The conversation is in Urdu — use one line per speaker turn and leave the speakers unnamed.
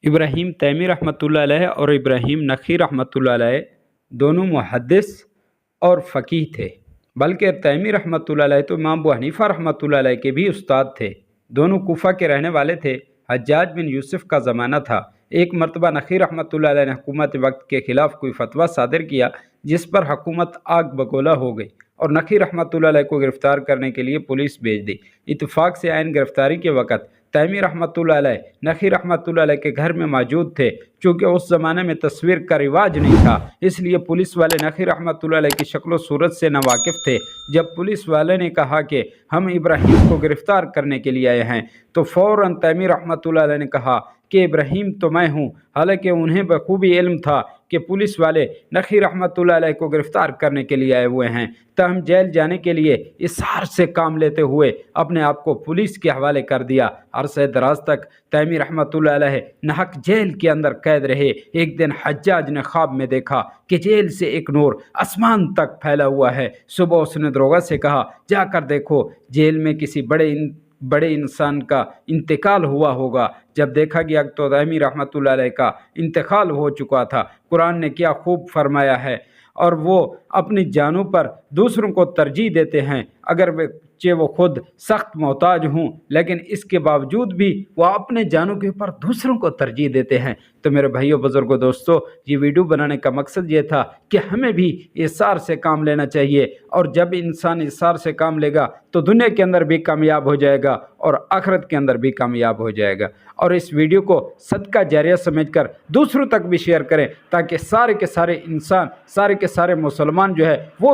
ابراہیم تیمی رحمۃ اللہ علیہ اور ابراہیم نخعی رحمۃ اللہ علیہ دونوں محدث اور فقیہ تھے، بلکہ تیمی رحمۃ اللہ علیہ تو امام ابو حنیفہ رحمۃ اللہ علیہ کے بھی استاد تھے۔ دونوں کوفہ کے رہنے والے تھے۔ حجاج بن یوسف کا زمانہ تھا۔ ایک مرتبہ نخعی رحمۃ اللہ علیہ نے حکومت وقت کے خلاف کوئی فتویٰ صادر کیا جس پر حکومت آگ بگولا ہو گئی اور نخعی رحمۃ اللہ علیہ کو گرفتار کرنے کے لیے پولیس بھیج دی۔ اتفاق سے عین گرفتاری کے وقت تیمی رحمۃ اللہ علیہ نخعی رحمۃ اللہ علیہ کے گھر میں موجود تھے۔ چونکہ اس زمانے میں تصویر کا رواج نہیں تھا، اس لیے پولیس والے نخعی رحمۃ اللہ علیہ کی شکل و صورت سے ناواقف تھے۔ جب پولیس والے نے کہا کہ ہم ابراہیم کو گرفتار کرنے کے لیے آئے ہیں تو فوراً تیمی رحمۃ اللہ علیہ نے کہا کہ ابراہیم تو میں ہوں، حالانکہ انہیں بخوبی علم تھا کہ پولیس والے نخعی رحمۃ اللہ علیہ کو گرفتار کرنے کے لیے آئے ہوئے ہیں۔ تاہم جیل جانے کے لیے اصرار سے کام لیتے ہوئے اپنے آپ کو پولیس کے حوالے کر دیا۔ عرصہ دراز تک تیمی رحمۃ اللہ علیہ ناحق جیل کے اندر قید رہے۔ ایک دن حجاج نے خواب میں دیکھا کہ جیل سے ایک نور آسمان تک پھیلا ہوا ہے۔ صبح اس نے داروغہ سے کہا جا کر دیکھو جیل میں کسی بڑے انسان کا انتقال ہوا ہوگا۔ جب دیکھا گیا تو تیمی رحمۃ اللہ علیہ کا انتقال ہو چکا تھا۔ قرآن نے کیا خوب فرمایا ہے، اور وہ اپنی جانوں پر دوسروں کو ترجیح دیتے ہیں اگر وہ خود سخت محتاج ہوں، لیکن اس کے باوجود بھی وہ اپنے جانوں کے اوپر دوسروں کو ترجیح دیتے ہیں۔ تو میرے بھائیوں بزرگوں دوستو، یہ ویڈیو بنانے کا مقصد یہ تھا کہ ہمیں بھی اصرار سے کام لینا چاہیے، اور جب انسان اصرار سے کام لے گا تو دنیا کے اندر بھی کامیاب ہو جائے گا اور آخرت کے اندر بھی کامیاب ہو جائے گا۔ اور اس ویڈیو کو صدقہ جاریہ سمجھ کر دوسروں تک بھی شیئر کریں تاکہ سارے کے سارے انسان، سارے کے سارے مسلمان جو ہے وہ